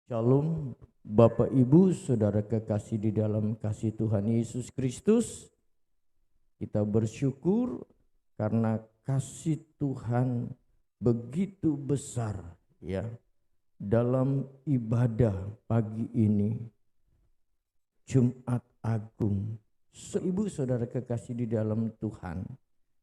Shalom, Bapak Ibu, Saudara kekasih di dalam kasih Tuhan Yesus Kristus. Kita bersyukur karena kasih Tuhan begitu besar ya dalam ibadah pagi ini, Jumat Agung. Ibu Saudara kekasih di dalam Tuhan,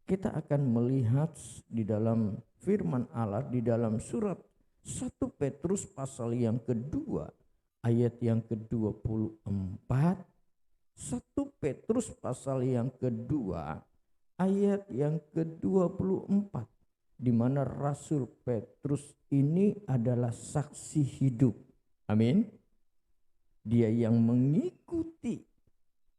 kita akan melihat di dalam firman Allah di dalam surat 1 Petrus pasal yang kedua ayat yang ke-24. 1 Petrus pasal yang kedua ayat yang ke-24, di mana Rasul Petrus ini adalah saksi hidup. Amin. Dia yang mengikuti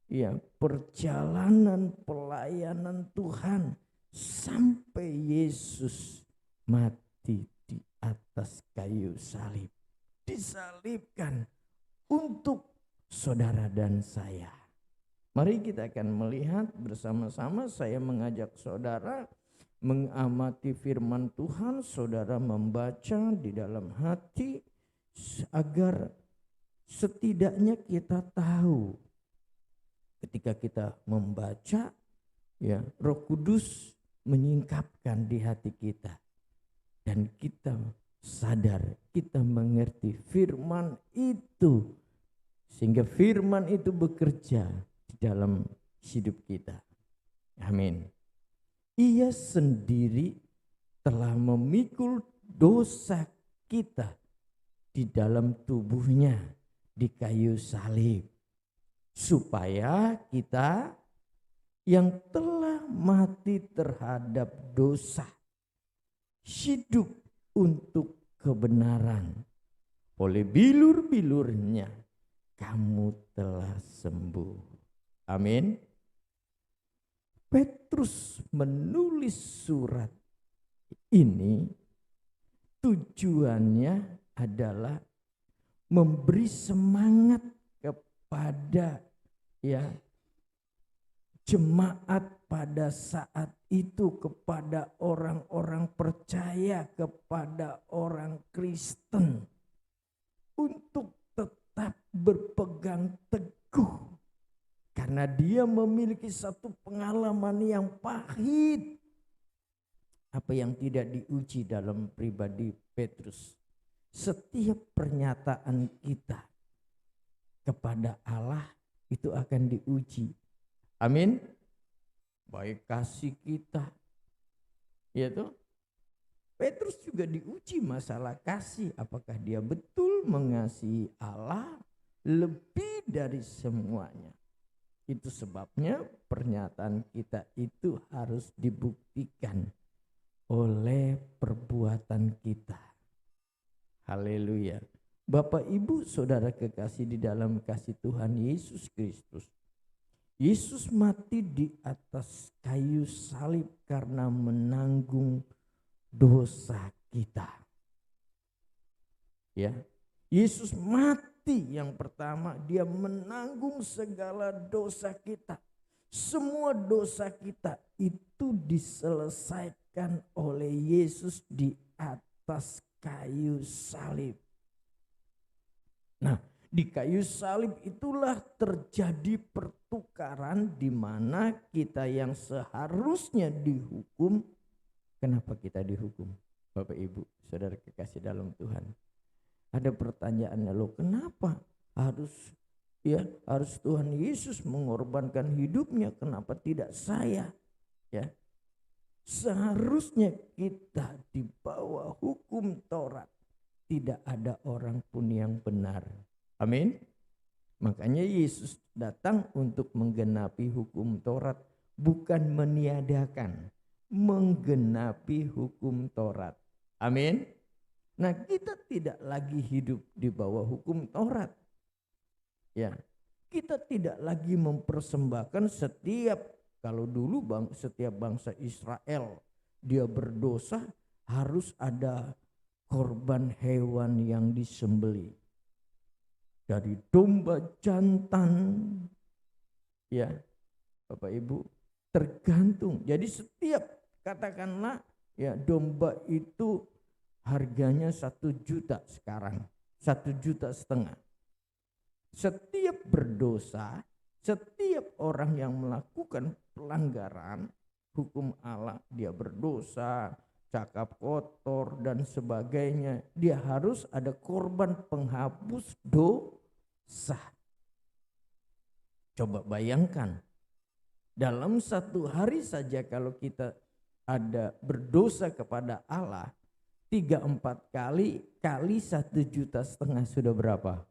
ya perjalanan pelayanan Tuhan sampai Yesus mati di atas kayu salib, disalibkan untuk saudara dan saya. Mari kita akan melihat bersama-sama. Saya mengajak saudara mengamati firman Tuhan, saudara membaca di dalam hati agar setidaknya kita tahu ketika kita membaca ya, Roh Kudus menyingkapkan di hati kita dan kita sadar, kita mengerti firman itu, sehingga firman itu bekerja di dalam hidup kita. Amin. Ia sendiri telah memikul dosa kita di dalam tubuhnya di kayu salib, supaya kita yang telah mati terhadap dosa hidup untuk kebenaran. Oleh bilur-bilurnya kamu telah sembuh. Amin. Petrus menulis surat ini tujuannya adalah memberi semangat kepada ya jemaat pada saat itu, kepada orang-orang percaya, kepada orang Kristen, untuk tetap berpegang teguh, karena dia memiliki satu pengalaman yang pahit, apa yang tidak diuji dalam pribadi Petrus. Setiap pernyataan kita kepada Allah itu akan diuji. Amin. Baik kasih kita, ya toh. Petrus juga diuji masalah kasih. Apakah dia betul mengasihi Allah lebih dari semuanya? Itu sebabnya pernyataan kita itu harus dibuktikan oleh perbuatan kita. Haleluya. Bapak Ibu Saudara kekasih di dalam kasih Tuhan Yesus Kristus, Yesus mati di atas kayu salib karena menanggung dosa kita. Ya, Yesus mati yang pertama, dia menanggung segala dosa kita. Semua dosa kita itu diselesaikan oleh Yesus di atas kayu salib. Nah, di kayu salib itulah terjadi pertukaran, di mana kita yang seharusnya dihukum. Kenapa kita dihukum? Bapak Ibu Saudara kekasih dalam Tuhan, ada pertanyaannya, loh kenapa harus Tuhan Yesus mengorbankan hidupnya, kenapa tidak saya? Ya, seharusnya kita di bawah hukum Taurat, tidak ada orang pun yang benar. Amin. Makanya Yesus datang untuk menggenapi hukum Taurat, bukan meniadakan, menggenapi hukum Taurat. Amin. Nah, kita tidak lagi hidup di bawah hukum Taurat. Ya, kita tidak lagi mempersembahkan kalau dulu setiap bangsa Israel dia berdosa harus ada korban hewan yang disembelih. Dari domba jantan, ya Bapak Ibu, tergantung. Jadi setiap katakanlah ya domba itu harganya 1 juta sekarang. 1,5 juta. Setiap berdosa, setiap orang yang melakukan pelanggaran hukum Allah, dia berdosa, cakap kotor dan sebagainya, dia harus ada korban penghapus dosa. Coba bayangkan, dalam 1 hari saja kalau kita ada berdosa kepada Allah 3-4 kali 1,5 juta sudah berapa?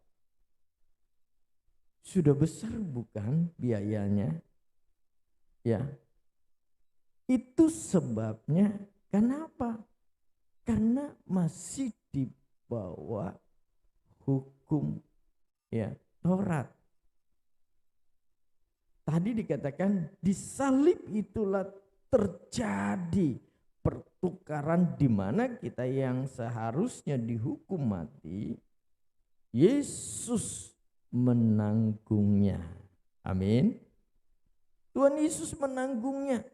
Sudah besar bukan biayanya? Ya. Itu sebabnya kenapa? Karena masih di bawah hukum ya Taurat. Tadi dikatakan di salib itulah terjadi pertukaran, di mana kita yang seharusnya dihukum mati, Yesus menanggungnya. Amin. Tuhan Yesus menanggungnya.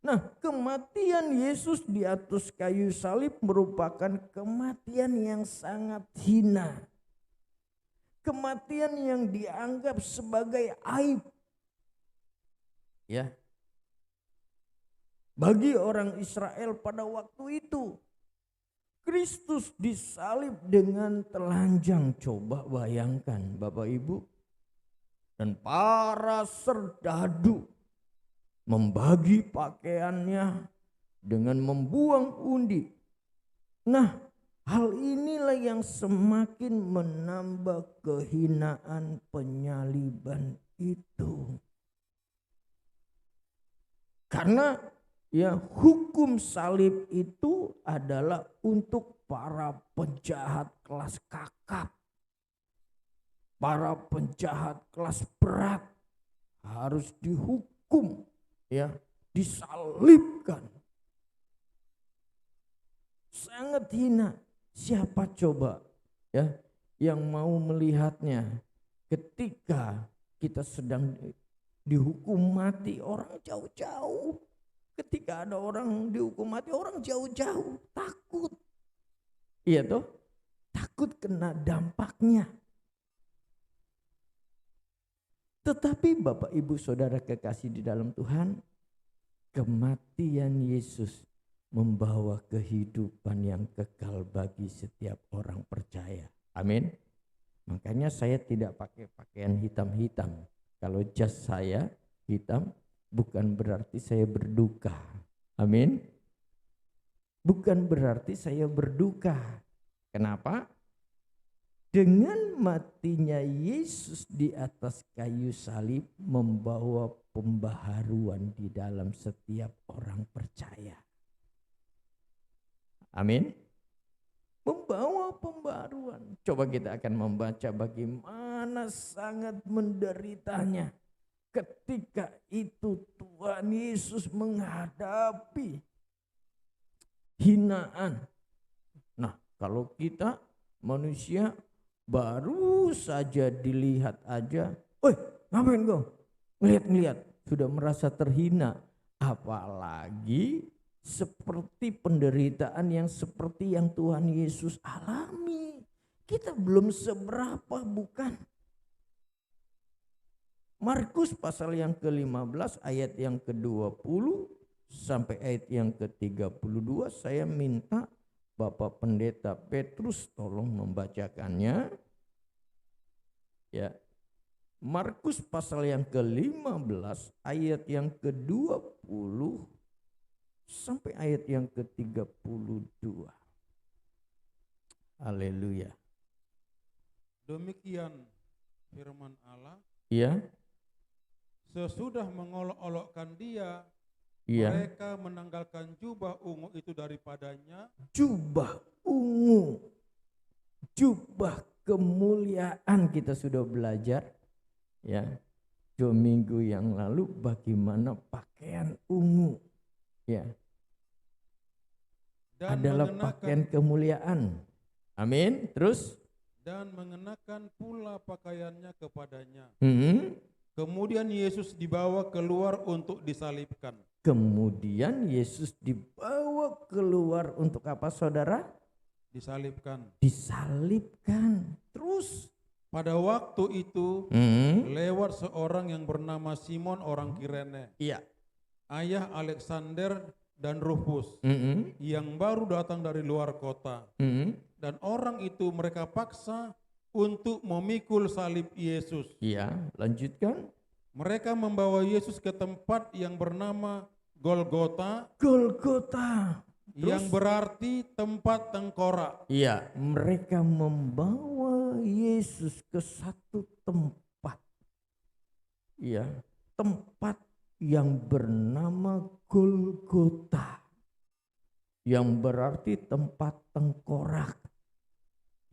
Nah, kematian Yesus di atas kayu salib merupakan kematian yang sangat hina. Kematian yang dianggap sebagai aib. Ya. Bagi orang Israel pada waktu itu, Kristus disalib dengan telanjang. Coba bayangkan Bapak Ibu. Dan para serdadu membagi pakaiannya dengan membuang undi. Nah, hal inilah yang semakin menambah kehinaan penyaliban itu. Karena ya hukum salib itu adalah untuk para penjahat kelas kakap. Para penjahat kelas berat harus dihukum, ya, disalibkan. Sangat hina. Siapa coba ya yang mau melihatnya ketika kita sedang dihukum mati? Orang jauh-jauh. Ketika ada orang dihukum mati, orang jauh-jauh takut. Iya toh? Takut kena dampaknya. Tetapi Bapak Ibu Saudara kekasih di dalam Tuhan, kematian Yesus membawa kehidupan yang kekal bagi setiap orang percaya. Amin. Makanya saya tidak pakai pakaian hitam-hitam. Kalau jas saya hitam, bukan berarti saya berduka. Amin. Bukan berarti saya berduka. Kenapa? Dengan matinya Yesus di atas kayu salib membawa pembaharuan di dalam setiap orang percaya. Amin. Membawa pembaharuan. Coba kita akan membaca bagaimana sangat menderitanya ketika itu Tuhan Yesus menghadapi hinaan. Nah, kalau kita manusia baru saja dilihat aja, ngapain kau? Ngeliat-ngeliat, sudah merasa terhina. Apalagi seperti penderitaan yang seperti yang Tuhan Yesus alami. Kita belum seberapa, bukan? Markus pasal yang ke-15 ayat yang ke-20 sampai ayat yang ke-32, saya minta Bapak Pendeta Petrus tolong membacakannya. Ya. Markus pasal yang ke-15 ayat yang ke-20 sampai ayat yang ke-32. Haleluya. Demikian firman Allah. Ya. Sesudah mengolok-olokkan dia, Ya. mereka menanggalkan jubah ungu itu daripadanya. Jubah ungu, jubah kemuliaan, kita sudah belajar ya 2 minggu yang lalu bagaimana pakaian ungu ya Dan adalah pakaian kemuliaan. Amin. Terus dan mengenakan pula pakaiannya kepadanya. Kemudian Yesus dibawa keluar untuk disalibkan. Kemudian Yesus dibawa keluar untuk apa, saudara? disalibkan. Terus Pada waktu itu lewat seorang yang bernama Simon orang Kirene, iya. ayah Alexander dan Rufus, yang baru datang dari luar kota. Dan orang itu mereka paksa untuk memikul salib Yesus. Iya, lanjutkan. Mereka membawa Yesus ke tempat yang bernama Golgota, yang berarti tempat tengkorak. Iya, mereka membawa Yesus ke satu tempat. Iya, tempat yang bernama Golgota, yang berarti tempat tengkorak.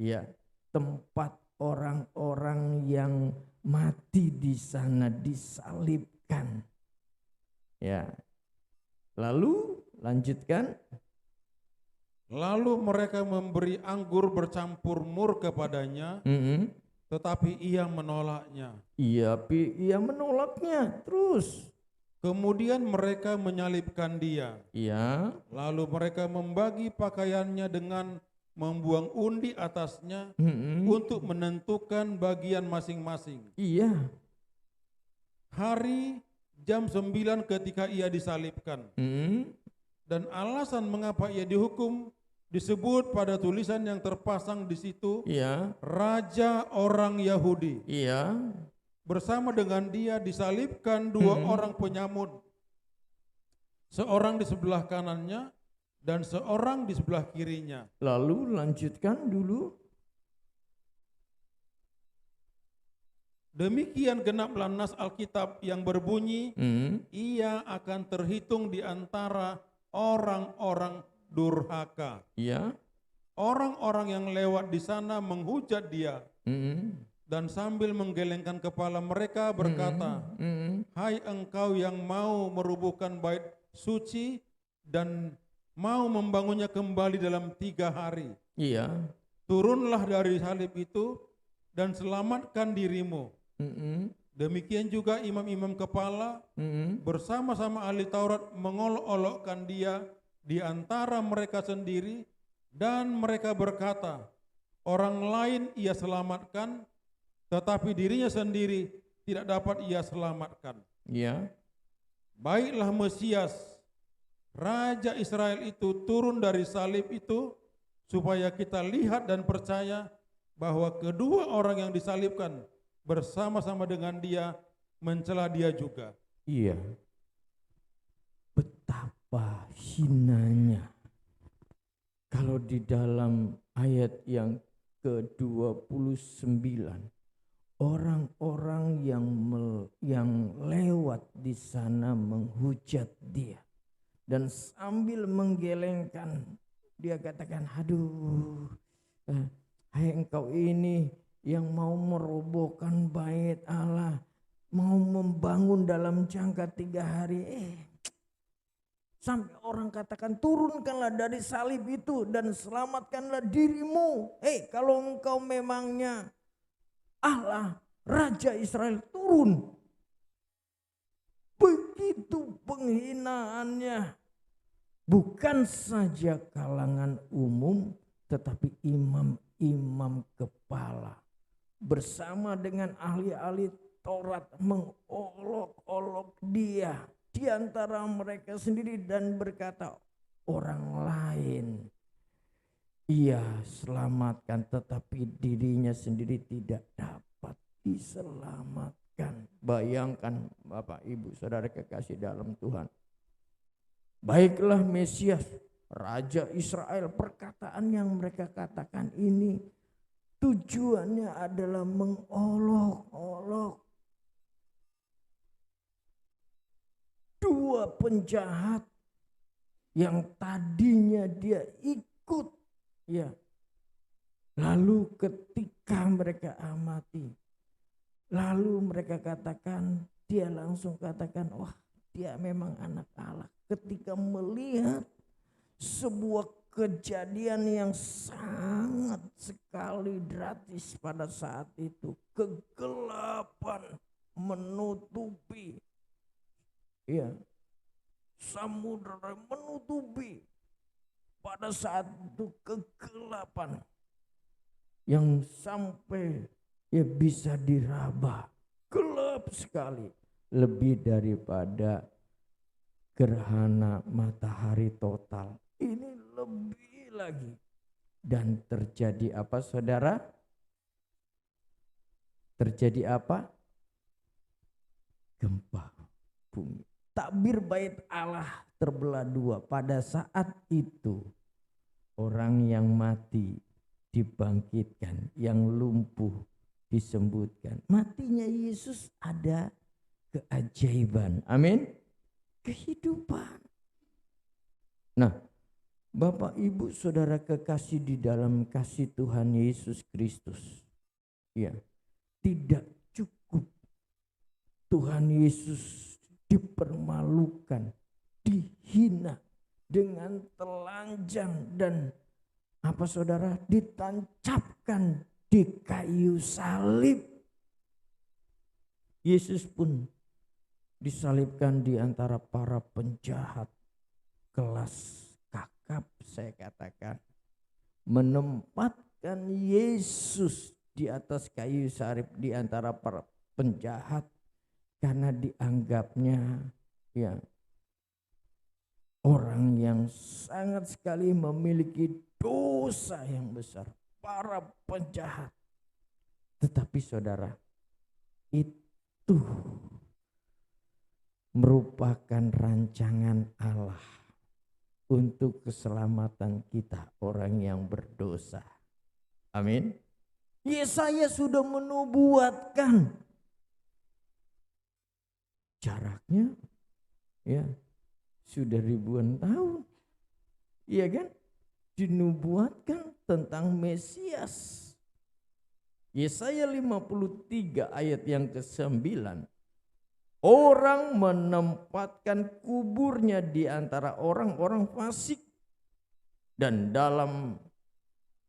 Iya, tempat orang-orang yang mati di sana disalibkan. Ya. Lalu lanjutkan. Lalu mereka memberi anggur bercampur mur kepadanya, tetapi ia menolaknya. Ia menolaknya terus. Kemudian mereka menyalibkan dia. Iya. Lalu mereka membagi pakaiannya dengan membuang undi atasnya untuk menentukan bagian masing-masing. Iya. Hari jam 9 ketika ia disalibkan. Dan alasan mengapa ia dihukum disebut pada tulisan yang terpasang di situ, Iya. Raja orang Yahudi. Iya. Bersama dengan dia disalibkan dua orang penyamun, seorang di sebelah kanannya dan seorang di sebelah kirinya. Lalu lanjutkan dulu. Demikian genaplah nas Alkitab yang berbunyi, ia akan terhitung di antara orang-orang durhaka. Iya. Orang-orang yang lewat di sana menghujat dia dan sambil menggelengkan kepala mereka berkata, hai engkau yang mau merubuhkan bait suci dan mau membangunnya kembali dalam 3 hari. Iya. Turunlah dari salib itu dan selamatkan dirimu. Demikian juga imam-imam kepala bersama-sama ahli Taurat mengolok-olokkan dia di antara mereka sendiri, dan mereka berkata, orang lain ia selamatkan, tetapi dirinya sendiri tidak dapat ia selamatkan. Iya. Baiklah Mesias, Raja Israel itu turun dari salib itu, supaya kita lihat dan percaya bahwa kedua orang yang disalibkan bersama-sama dengan dia mencela dia juga. Iya. Betapa hinanya. Kalau di dalam ayat yang ke-29, orang-orang yang lewat di sana menghujat dia. Dan sambil menggelengkan, dia katakan, aduh, hai engkau ini yang mau merobohkan bait Allah, mau membangun dalam jangka 3 hari. Sampai orang katakan, turunkanlah dari salib itu dan selamatkanlah dirimu. Kalau engkau memangnya Allah, Raja Israel, turun. Begitu penghinaannya. Bukan saja kalangan umum, tetapi imam-imam kepala bersama dengan ahli-ahli Taurat mengolok-olok dia di antara mereka sendiri dan berkata, orang lain ia selamatkan, tetapi dirinya sendiri tidak dapat diselamatkan. Bayangkan Bapak Ibu Saudara kekasih dalam Tuhan. Baiklah Mesias, Raja Israel, perkataan yang mereka katakan ini tujuannya adalah mengolok-olok dua penjahat yang tadinya dia ikut, ya. Lalu ketika mereka amati, lalu mereka katakan, dia langsung katakan, wah, dia memang anak Allah. Ketika melihat sebuah kejadian yang sangat sekali drastis pada saat itu, kegelapan menutupi, ya, samudera menutupi pada saat itu kegelapan yang sampai bisa diraba, gelap sekali, lebih daripada gerhana matahari total. Ini lebih lagi. Dan terjadi apa, saudara? Terjadi apa? Gempa bumi. Takbir bait Allah terbelah dua. Pada saat itu orang yang mati dibangkitkan, yang lumpuh disembuhkan. Matinya Yesus ada keajaiban. Amin. Kehidupan. Nah, Bapak, Ibu, Saudara kekasih di dalam kasih Tuhan Yesus Kristus. Ya, tidak cukup Tuhan Yesus dipermalukan, dihina dengan telanjang dan apa, saudara, ditancapkan di kayu salib. Yesus pun disalibkan di antara para penjahat kelas kakap, saya katakan. Menempatkan Yesus di atas kayu salib di antara para penjahat karena dianggapnya orang yang sangat sekali memiliki dosa yang besar, para penjahat. Tetapi saudara, itu merupakan rancangan Allah untuk keselamatan kita, orang yang berdosa. Amin. Yesaya sudah menubuatkan, jaraknya sudah ribuan tahun, iya kan? Dinubuatkan tentang Mesias. Yesaya 53 ayat yang ke-9. Orang menempatkan kuburnya di antara orang-orang fasik, dan dalam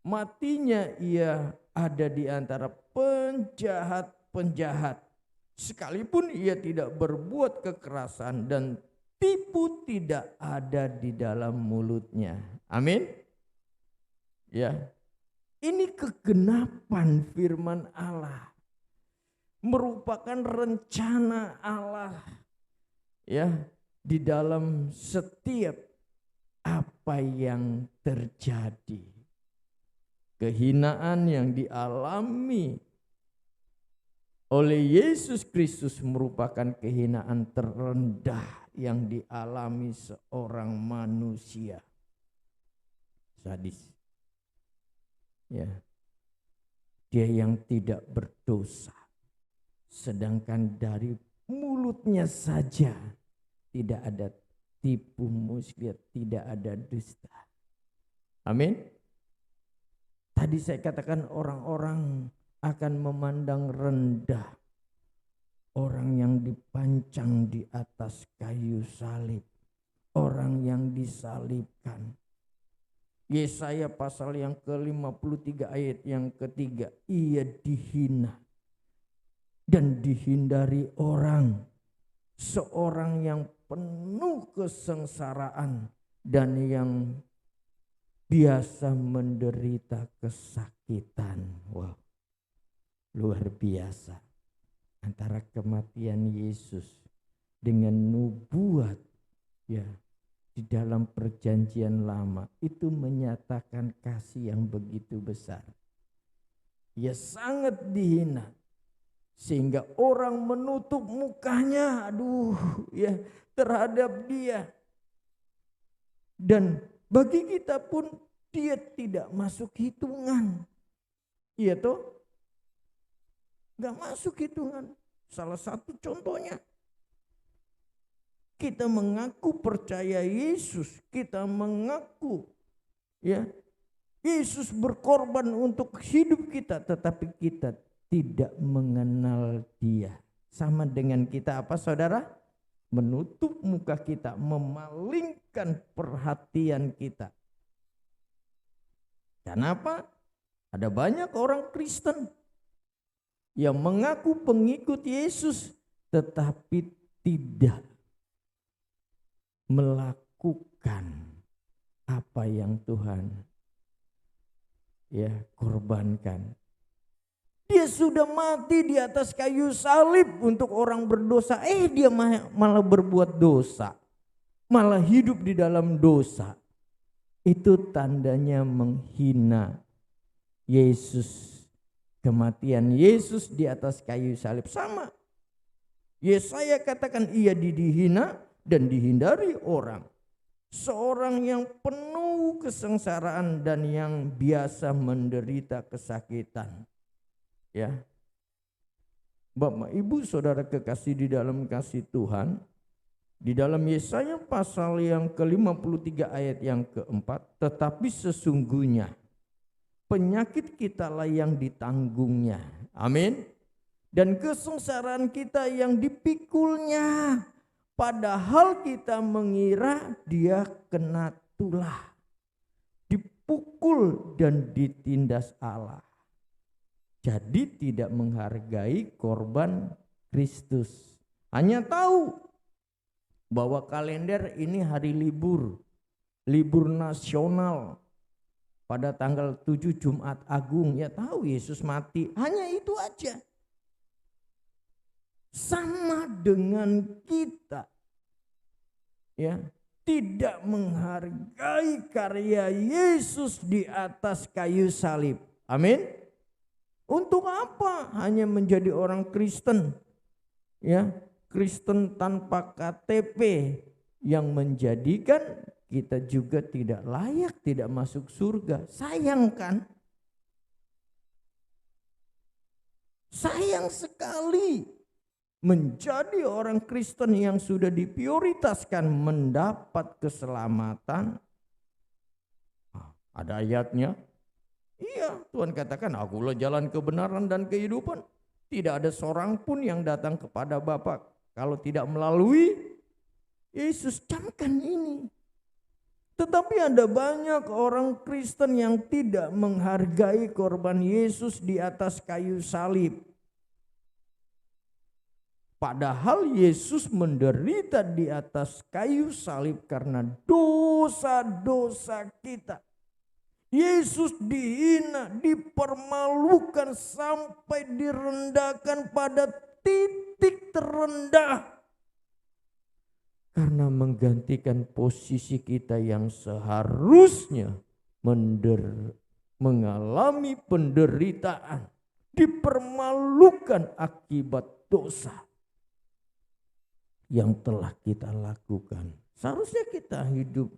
matinya ia ada di antara penjahat-penjahat. Sekalipun ia tidak berbuat kekerasan dan tipu tidak ada di dalam mulutnya. Amin. Ya. Ini kegenapan firman Allah. Merupakan rencana Allah di dalam setiap apa yang terjadi. Kehinaan yang dialami oleh Yesus Kristus merupakan kehinaan terendah yang dialami seorang manusia. Sadis. Dia yang tidak berdosa. Sedangkan dari mulutnya saja tidak ada tipu muslihat, tidak ada dusta. Amin. Tadi saya katakan orang-orang akan memandang rendah orang yang dipancang di atas kayu salib, orang yang disalibkan. Yesaya pasal yang ke-53 ayat yang ketiga, ia dihina dan dihindari orang, seorang yang penuh kesengsaraan dan yang biasa menderita kesakitan. Wow, luar biasa. Antara kematian Yesus dengan nubuat di dalam perjanjian lama itu menyatakan kasih yang begitu besar. Ia sangat dihina sehingga orang menutup mukanya terhadap dia. Dan bagi kita pun dia tidak masuk hitungan. Iya toh? Gak masuk hitungan. Salah satu contohnya, kita mengaku percaya Yesus, kita mengaku Yesus berkorban untuk hidup kita, tetapi kita tidak mengenal Dia. Sama dengan kita apa, saudara? Menutup muka kita, memalingkan perhatian kita. Kenapa? Ada banyak orang Kristen yang mengaku pengikut Yesus tetapi tidak melakukan apa apa yang Tuhan korbankan. Dia sudah mati di atas kayu salib untuk orang berdosa. Dia malah berbuat dosa. Malah hidup di dalam dosa. Itu tandanya menghina Yesus. Kematian Yesus di atas kayu salib sama. Yesaya katakan ia dihina dan dihindari orang. Seorang yang penuh kesengsaraan dan yang biasa menderita kesakitan. Ya. Bapak, Ibu, Saudara kekasih di dalam kasih Tuhan, di dalam Yesaya pasal yang ke-53 ayat yang keempat, tetapi sesungguhnya penyakit kitalah yang ditanggungnya. Amin. Dan kesengsaraan kita yang dipikulnya. Padahal kita mengira dia kena tulah, dipukul dan ditindas Allah. Jadi tidak menghargai korban Kristus. Hanya tahu bahwa kalender ini hari libur. Libur nasional. Pada tanggal 7 Jumat Agung. Ya tahu Yesus mati. Hanya itu aja. Sama dengan kita. Ya, tidak menghargai karya Yesus di atas kayu salib. Amin. Untuk apa? Hanya menjadi orang Kristen. Ya, Kristen tanpa KTP yang menjadikan kita juga tidak layak, tidak masuk surga. Sayang kan? Sayang sekali. Menjadi orang Kristen yang sudah diprioritaskan mendapat keselamatan. Ada ayatnya. Iya, Tuhan katakan, akulah jalan kebenaran dan kehidupan. Tidak ada seorang pun yang datang kepada Bapa kalau tidak melalui Yesus. Camkan ini. Tetapi ada banyak orang Kristen yang tidak menghargai korban Yesus di atas kayu salib. Padahal Yesus menderita di atas kayu salib karena dosa-dosa kita. Yesus dihina, dipermalukan sampai direndahkan pada titik terendah. Karena menggantikan posisi kita yang seharusnya mengalami penderitaan. Dipermalukan akibat dosa yang telah kita lakukan. Seharusnya kita hidup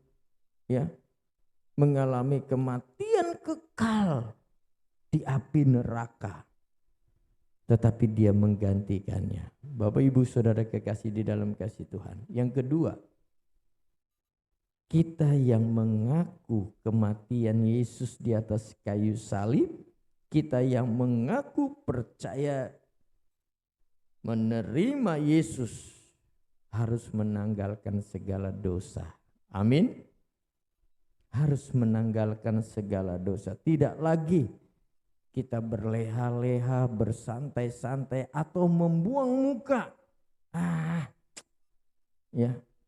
mengalami kematian kekal di api neraka. Tetapi dia menggantikannya. Bapak Ibu Saudara kekasih di dalam kasih Tuhan. Yang kedua, kita yang mengaku kematian Yesus di atas kayu salib, kita yang mengaku percaya menerima Yesus, harus menanggalkan segala dosa. Amin. Harus menanggalkan segala dosa. Tidak lagi kita berleha-leha, bersantai-santai atau membuang muka.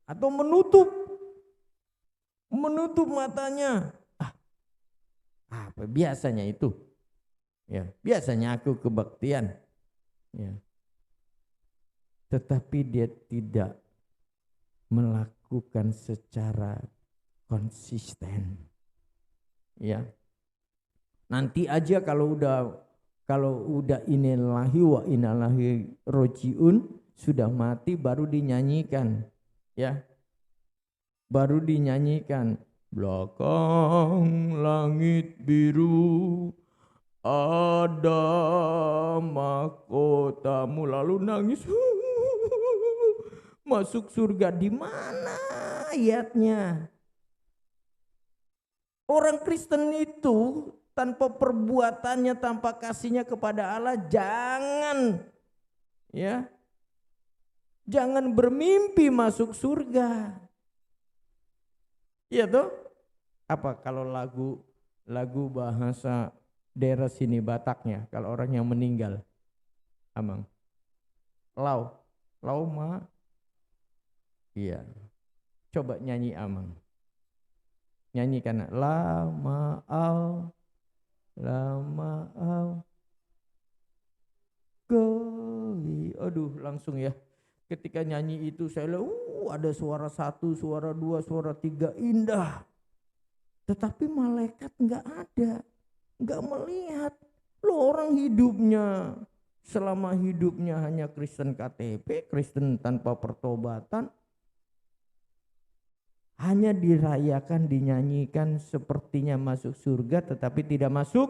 Atau menutup matanya. Apa biasanya itu? Ya, biasanya aku kebaktian. Ya. Tetapi dia tidak melakukan secara konsisten. Ya. Nanti aja kalau udah innalillahi wa inna ilaihi rajiun, sudah mati baru dinyanyikan. Ya. Baru dinyanyikan. Belakang langit biru ada mahkotamu, lalu nangis. Masuk surga di mana ayatnya? Orang Kristen itu tanpa perbuatannya, tanpa kasihnya kepada Allah, jangan bermimpi masuk surga. Iya toh? Apa kalau lagu bahasa daerah sini Bataknya, kalau orang yang meninggal, Amang, lau ma. Iya. Coba nyanyi Amang. Nyanyikan lama koi. Aduh, langsung ya. Ketika nyanyi itu saya lihat ada suara 1, suara 2, suara 3, indah. Tetapi malaikat enggak ada. Enggak melihat. Loh, orang hidupnya selama hidupnya hanya Kristen KTP, Kristen tanpa pertobatan, hanya dirayakan, dinyanyikan sepertinya masuk surga tetapi tidak masuk.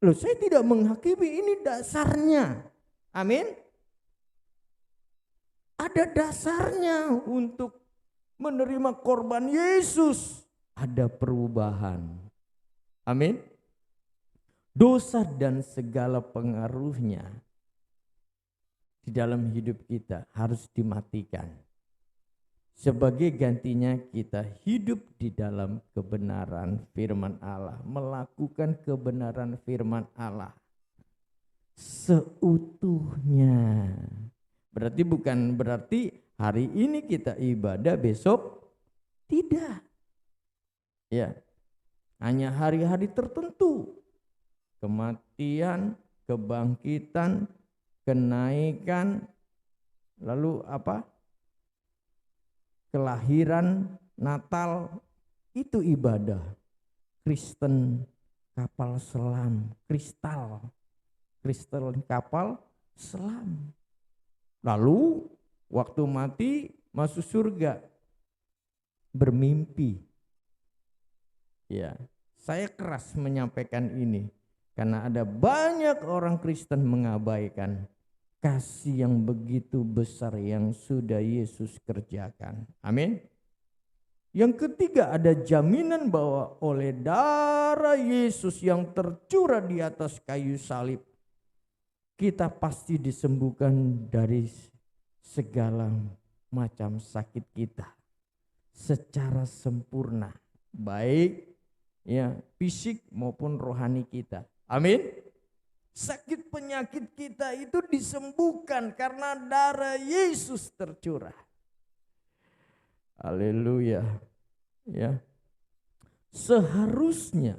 Loh, saya tidak menghakimi, ini dasarnya. Amin. Ada dasarnya untuk menerima korban Yesus. Ada perubahan. Amin. Dosa dan segala pengaruhnya di dalam hidup kita harus dimatikan. Sebagai gantinya kita hidup di dalam kebenaran firman Allah, melakukan kebenaran firman Allah seutuhnya. Bukan berarti hari ini kita ibadah, besok tidak. Ya, hanya hari-hari tertentu. Kematian, kebangkitan, kenaikan, lalu apa? Kelahiran, Natal, itu ibadah. Kristen kapal selam, kristal kapal selam. Lalu waktu mati masuk surga, bermimpi. Ya, saya keras menyampaikan ini karena ada banyak orang Kristen mengabaikan kasih yang begitu besar yang sudah Yesus kerjakan. Amin. Yang ketiga, ada jaminan bahwa oleh darah Yesus yang tercurah di atas kayu salib, kita pasti disembuhkan dari segala macam sakit kita secara sempurna, baik ya fisik maupun rohani kita. Amin. Sakit penyakit kita itu disembuhkan karena darah Yesus tercurah. Haleluya. Ya. Seharusnya,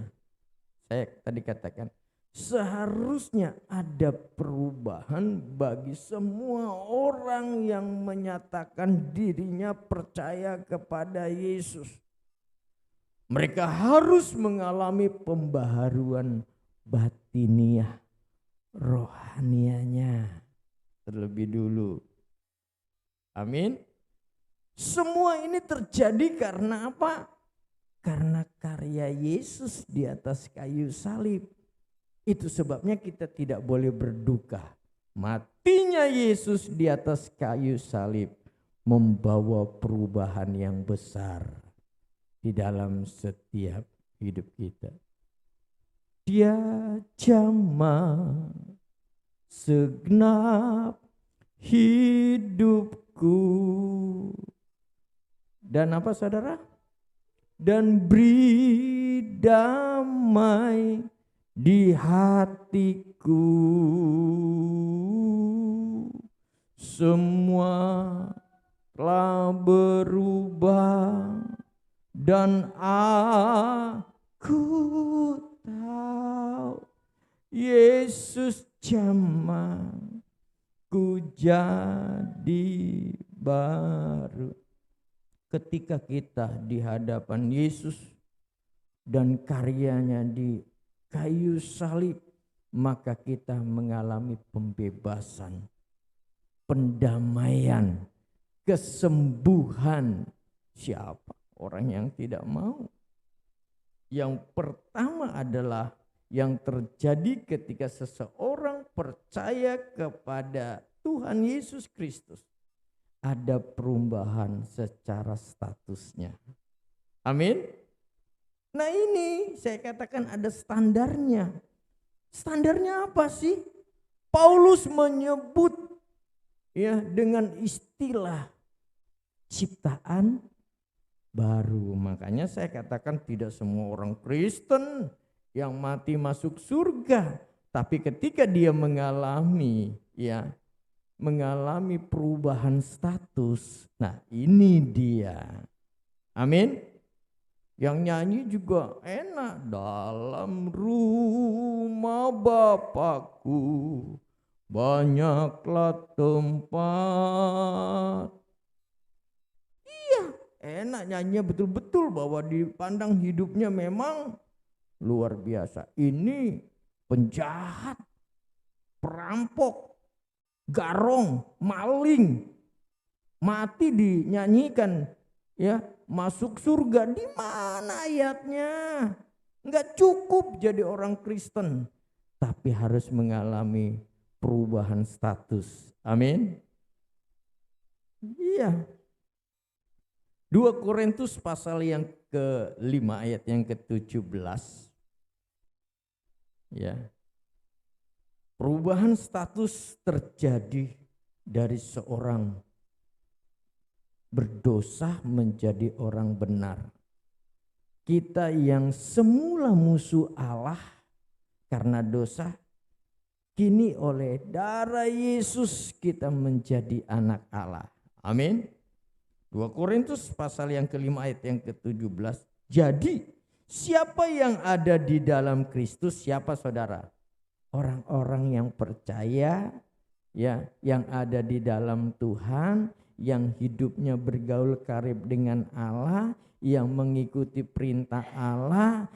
saya tadi katakan, seharusnya ada perubahan bagi semua orang yang menyatakan dirinya percaya kepada Yesus. Mereka harus mengalami pembaharuan batiniah, rohanianya terlebih dulu. Amin. Semua ini terjadi karena apa? Karena karya Yesus di atas kayu salib. Itu sebabnya kita tidak boleh berduka. Matinya Yesus di atas kayu salib membawa perubahan yang besar di dalam setiap hidup kita. Dia jamah segenap hidupku. Dan apa saudara? Dan beri damai di hatiku. Semua telah berubah dan aku tahu Yesus jamah ku jadi baru. Ketika kita di hadapan Yesus dan karyanya di kayu salib, maka kita mengalami pembebasan, pendamaian, kesembuhan. Siapa orang yang tidak mau? Yang pertama adalah yang terjadi ketika seseorang percaya kepada Tuhan Yesus Kristus. Ada perubahan secara statusnya. Amin. Nah ini saya katakan ada standarnya. Standarnya apa sih? Paulus menyebut ya dengan istilah ciptaan baru. Makanya saya katakan tidak semua orang Kristen yang mati masuk surga, tapi ketika dia mengalami perubahan status. Nah, ini dia. Amin. Yang nyanyi juga enak. Dalam rumah Bapakku banyaklah tempat. Iya, enak nyanyinya betul-betul bahwa dipandang hidupnya memang luar biasa. Ini penjahat, perampok, garong, maling, mati dinyanyikan, ya, masuk surga. Di mana ayatnya? Enggak cukup jadi orang Kristen, tapi harus mengalami perubahan status. Amin. Iya. 2 Korintus pasal yang ke-5 ayat yang ke-17. Ya. Perubahan status terjadi dari seorang berdosa menjadi orang benar. Kita yang semula musuh Allah karena dosa, kini oleh darah Yesus kita menjadi anak Allah. Amin. 2 Korintus pasal yang ke-5 ayat yang ke-17. Jadi siapa yang ada di dalam Kristus? Siapa saudara? Orang-orang yang percaya, ya, yang ada di dalam Tuhan, yang hidupnya bergaul karib dengan Allah, yang mengikuti perintah Allah,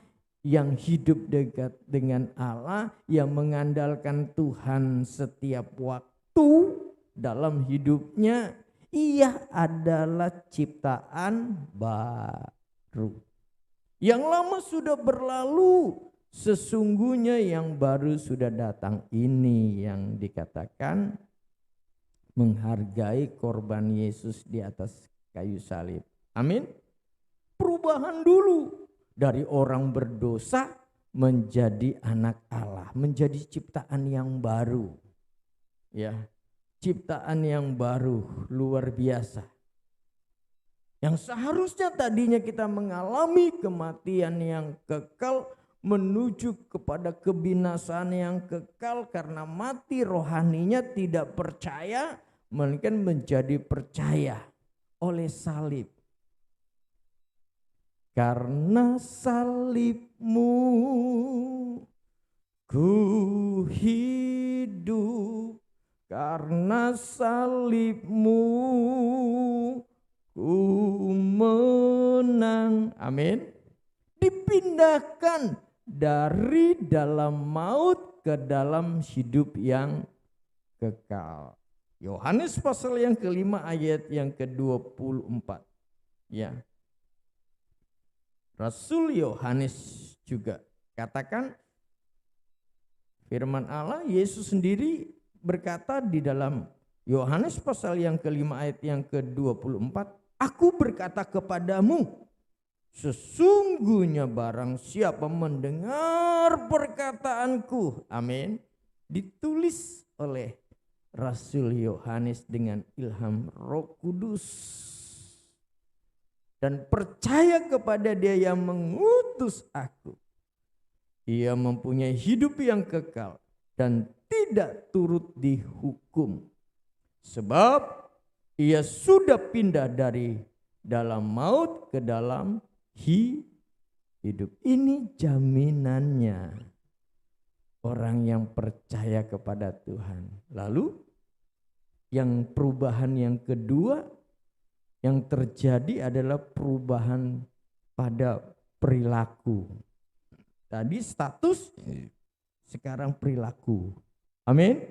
yang hidup dekat dengan Allah, yang mengandalkan Tuhan setiap waktu dalam hidupnya. Ia adalah ciptaan baru. Yang lama sudah berlalu, sesungguhnya yang baru sudah datang. Ini yang dikatakan menghargai korban Yesus di atas kayu salib. Amin. Perubahan dulu dari orang berdosa menjadi anak Allah, menjadi ciptaan yang baru. Ya, ciptaan yang baru, luar biasa. Yang seharusnya tadinya kita mengalami kematian yang kekal menuju kepada kebinasaan yang kekal karena mati rohaninya tidak percaya, melainkan menjadi percaya oleh salib. Karena salibmu ku hidup, karena salibmu ku menang. Amin. Dipindahkan dari dalam maut ke dalam hidup yang kekal. Yohanes pasal yang ke-5 ayat yang ke-24. Ya. Rasul Yohanes juga katakan firman Allah, Yesus sendiri berkata di dalam Yohanes pasal yang ke-5 ayat yang ke-24, aku berkata kepadamu, sesungguhnya barang siapa mendengar perkataanku, amin, ditulis oleh Rasul Yohanes dengan ilham Roh Kudus, dan percaya kepada Dia yang mengutus aku, ia mempunyai hidup yang kekal dan tidak turut dihukum, sebab ia sudah pindah dari dalam maut ke dalam hidup. Ini jaminannya orang yang percaya kepada Tuhan. Lalu yang perubahan yang kedua yang terjadi adalah perubahan pada perilaku. Tadi status, sekarang perilaku. Amin.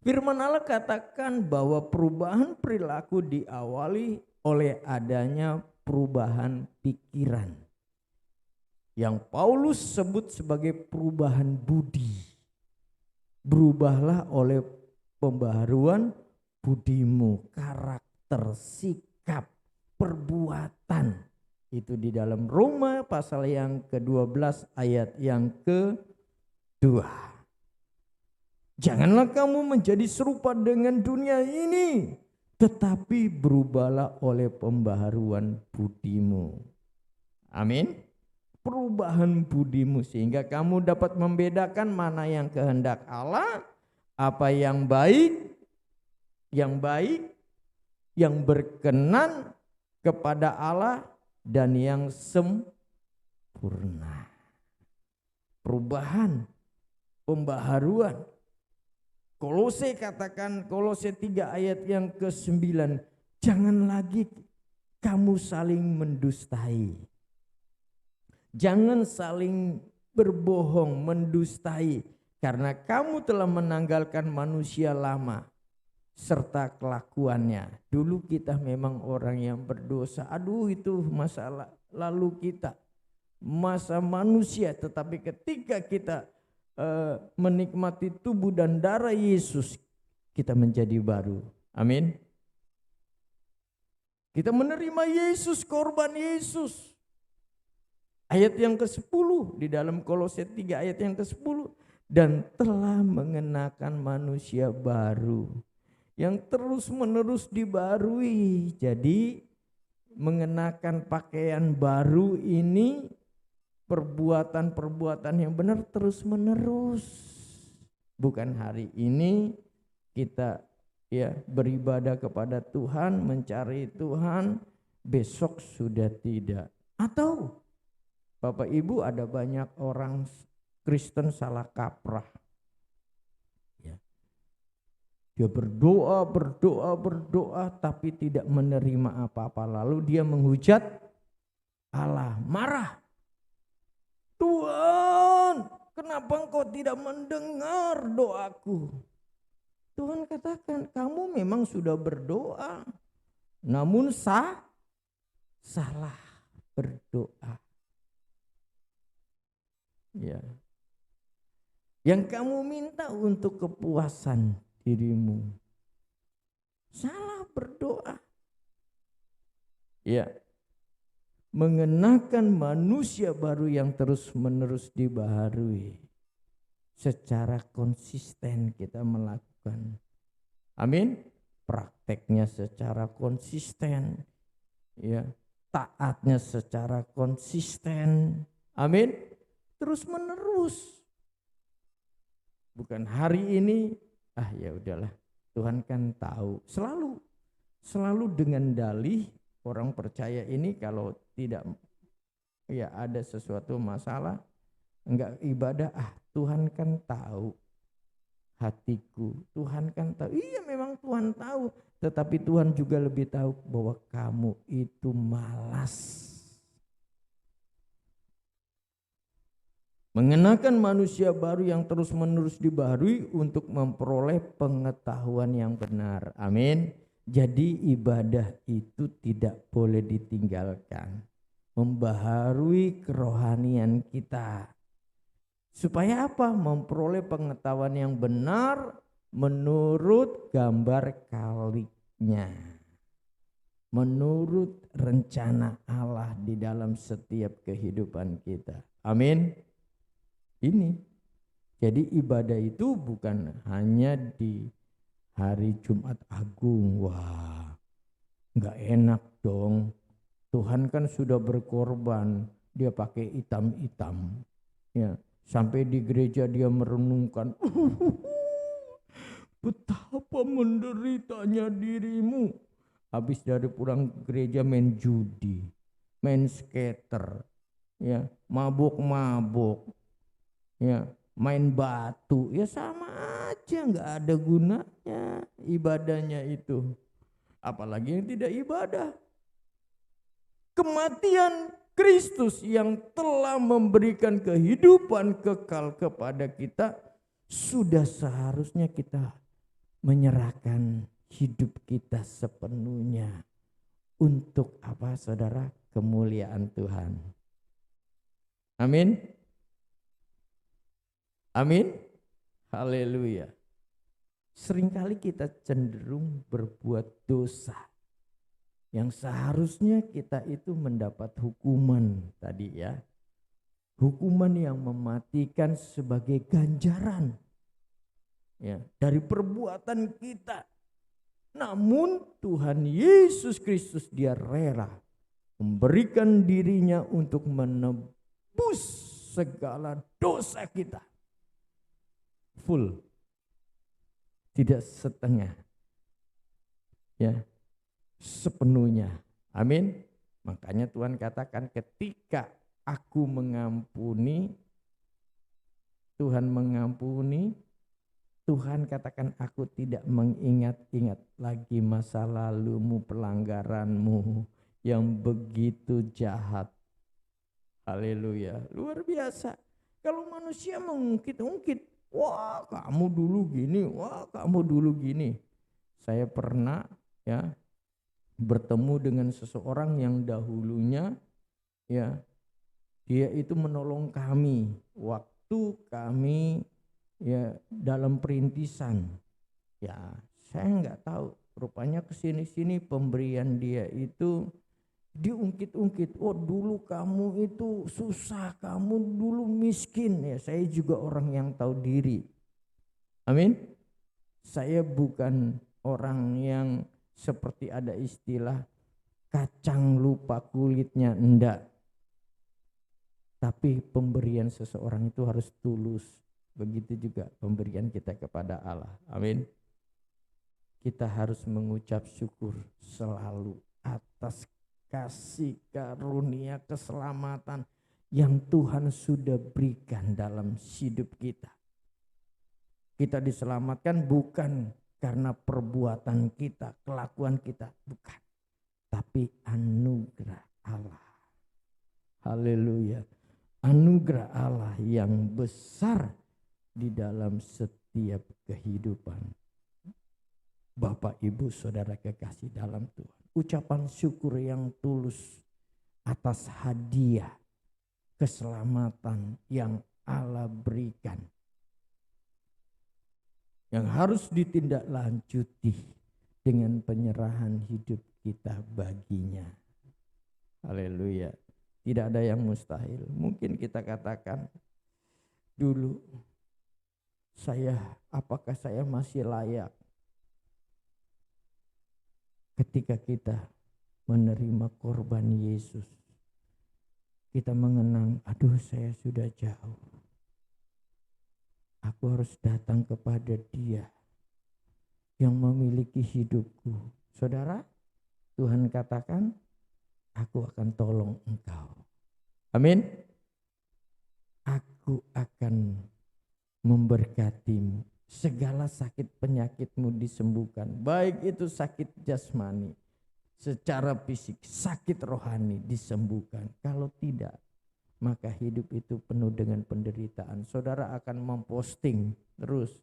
Firman Allah katakan bahwa perubahan perilaku diawali oleh adanya perubahan pikiran, yang Paulus sebut sebagai perubahan budi. Berubahlah oleh pembaharuan budimu, karakter, sikap, perbuatan. Itu di dalam Roma pasal yang ke-12 ayat yang ke-2. Janganlah kamu menjadi serupa dengan dunia ini, tetapi berubahlah oleh pembaharuan budimu. Amin. Perubahan budimu sehingga kamu dapat membedakan mana yang kehendak Allah, apa yang baik, yang berkenan kepada Allah dan yang sempurna. Perubahan, pembaharuan. Kolose katakan, Kolose 3 ayat yang ke-9, jangan lagi kamu saling mendustai. Jangan saling berbohong, mendustai, karena kamu telah menanggalkan manusia lama serta kelakuannya. Dulu kita memang orang yang berdosa. Aduh, itu masalah lalu kita, masa manusia. Tetapi ketika kita menikmati tubuh dan darah Yesus, kita menjadi baru. Amin. Kita menerima Yesus, korban Yesus. Ayat yang ke-10 di dalam Kolose 3 ayat yang ke-10. Dan telah mengenakan manusia baru yang terus menerus dibarui. Jadi mengenakan pakaian baru ini perbuatan-perbuatan yang benar terus menerus. Bukan hari ini kita beribadah kepada Tuhan, mencari Tuhan, besok sudah tidak. Atau Bapak Ibu, ada banyak orang Kristen salah kaprah. Dia berdoa tapi tidak menerima apa-apa. Lalu dia menghujat Allah, marah. Tuhan, kenapa engkau tidak mendengar doaku? Tuhan katakan, kamu memang sudah berdoa, namun salah berdoa. Ya. Yang kamu minta untuk kepuasan dirimu, salah berdoa. Ya. Mengenakan manusia baru yang terus-menerus dibaharui. Secara konsisten kita melakukan. Amin. Prakteknya secara konsisten. Ya, taatnya secara konsisten. Amin. Terus-menerus. Bukan hari ini, ya udahlah. Tuhan kan tahu. Selalu dengan dalih. Orang percaya ini kalau tidak ada sesuatu masalah, enggak ibadah, Tuhan kan tahu hatiku. Tuhan kan tahu. Iya, memang Tuhan tahu, tetapi Tuhan juga lebih tahu bahwa kamu itu malas. Mengenakan manusia baru yang terus-menerus dibaharui untuk memperoleh pengetahuan yang benar. Amin. Jadi ibadah itu tidak boleh ditinggalkan. Membaharui kerohanian kita. Supaya apa? Memperoleh pengetahuan yang benar menurut gambar kaliknya. Menurut rencana Allah di dalam setiap kehidupan kita. Amin. Ini. Jadi ibadah itu bukan hanya di hari Jumat Agung. Wah, nggak enak dong. Tuhan kan sudah berkorban, dia pakai hitam-hitam. Ya, sampai di gereja dia merenungkan, betapa menderitanya dirimu. Habis dari pulang gereja main judi, main skater, ya, mabuk-mabuk, ya, main batu, ya sama aja, nggak ada gunanya ibadahnya itu. Apalagi yang tidak ibadah. Kematian Kristus yang telah memberikan kehidupan kekal kepada kita, sudah seharusnya kita menyerahkan hidup kita sepenuhnya. Untuk apa, saudara? Kemuliaan Tuhan. Amin. Amin. Haleluya. Seringkali kita cenderung berbuat dosa yang seharusnya kita itu mendapat hukuman tadi ya. Hukuman yang mematikan sebagai ganjaran ya dari perbuatan kita. Namun Tuhan Yesus Kristus dia rela memberikan dirinya untuk menebus segala dosa kita. Full. Tidak setengah. Ya. Sepenuhnya. Amin. Makanya Tuhan katakan ketika aku mengampuni, Tuhan mengampuni, Tuhan katakan aku tidak mengingat-ingat lagi masa lalumu, pelanggaranmu yang begitu jahat. Haleluya, luar biasa. Kalau manusia mengungkit-ungkit, wah kamu dulu gini, wah kamu dulu gini. Saya pernah ya bertemu dengan seseorang yang dahulunya ya dia itu menolong kami waktu kami ya dalam perintisan. Ya saya nggak tahu, rupanya kesini-sini pemberian dia itu diungkit-ungkit. Oh dulu kamu itu susah, kamu dulu miskin. Ya saya juga orang yang tahu diri. Amin. Saya bukan orang yang seperti ada istilah kacang lupa kulitnya, enggak. Tapi pemberian seseorang itu harus tulus. Begitu juga pemberian kita kepada Allah. Amin. Kita harus mengucap syukur selalu atas kasih karunia keselamatan yang Tuhan sudah berikan dalam hidup kita. Kita diselamatkan bukan karena perbuatan kita, kelakuan kita, bukan. Tapi anugerah Allah. Haleluya. Anugerah Allah yang besar di dalam setiap kehidupan. Bapak, Ibu, Saudara kekasih dalam Tuhan. Ucapan syukur yang tulus atas hadiah keselamatan yang Allah berikan. Yang harus ditindaklanjuti dengan penyerahan hidup kita baginya. Haleluya. Tidak ada yang mustahil. Mungkin kita katakan dulu, apakah saya masih layak? Ketika kita menerima korban Yesus, kita mengenang, aduh saya sudah jauh. Aku harus datang kepada Dia yang memiliki hidupku. Saudara, Tuhan katakan, aku akan tolong engkau. Amin. Aku akan memberkatimu. Segala sakit penyakitmu disembuhkan. Baik itu sakit jasmani, secara fisik, sakit rohani disembuhkan. Kalau tidak, maka hidup itu penuh dengan penderitaan. Saudara akan memposting terus.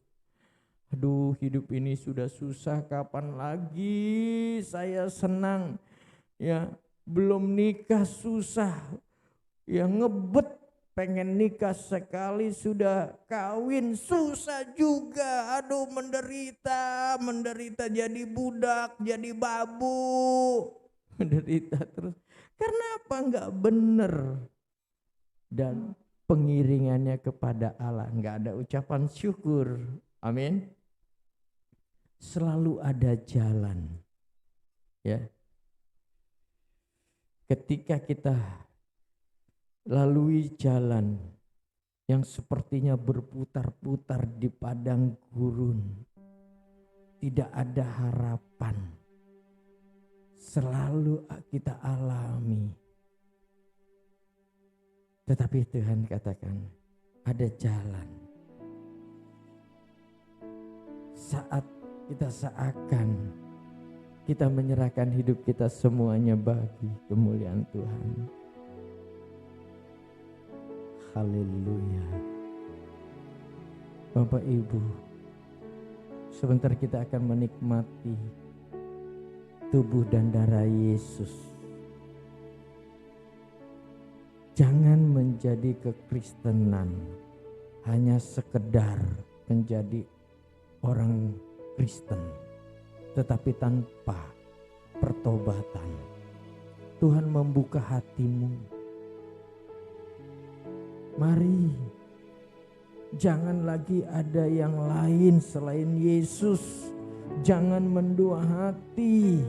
Aduh, hidup ini sudah susah, kapan lagi saya senang? Ya, belum nikah susah. Ya ngebet, pengen nikah sekali sudah kawin susah juga. Aduh, menderita jadi budak, jadi babu. Menderita terus. Karena apa? Enggak benar. Dan pengiringannya kepada Allah, enggak ada ucapan syukur. Amin. Selalu ada jalan. Ya. Ketika kita lalui jalan yang sepertinya berputar-putar di padang gurun, tidak ada harapan, selalu kita alami. Tetapi Tuhan katakan ada jalan. Saat kita seakan kita menyerahkan hidup kita semuanya bagi kemuliaan Tuhan. Haleluya. Bapak Ibu, sebentar kita akan menikmati tubuh dan darah Yesus. Jangan menjadi kekristenan hanya sekedar menjadi orang Kristen, tetapi tanpa pertobatan. Tuhan membuka hatimu. Mari, jangan lagi ada yang lain selain Yesus. Jangan mendua hati.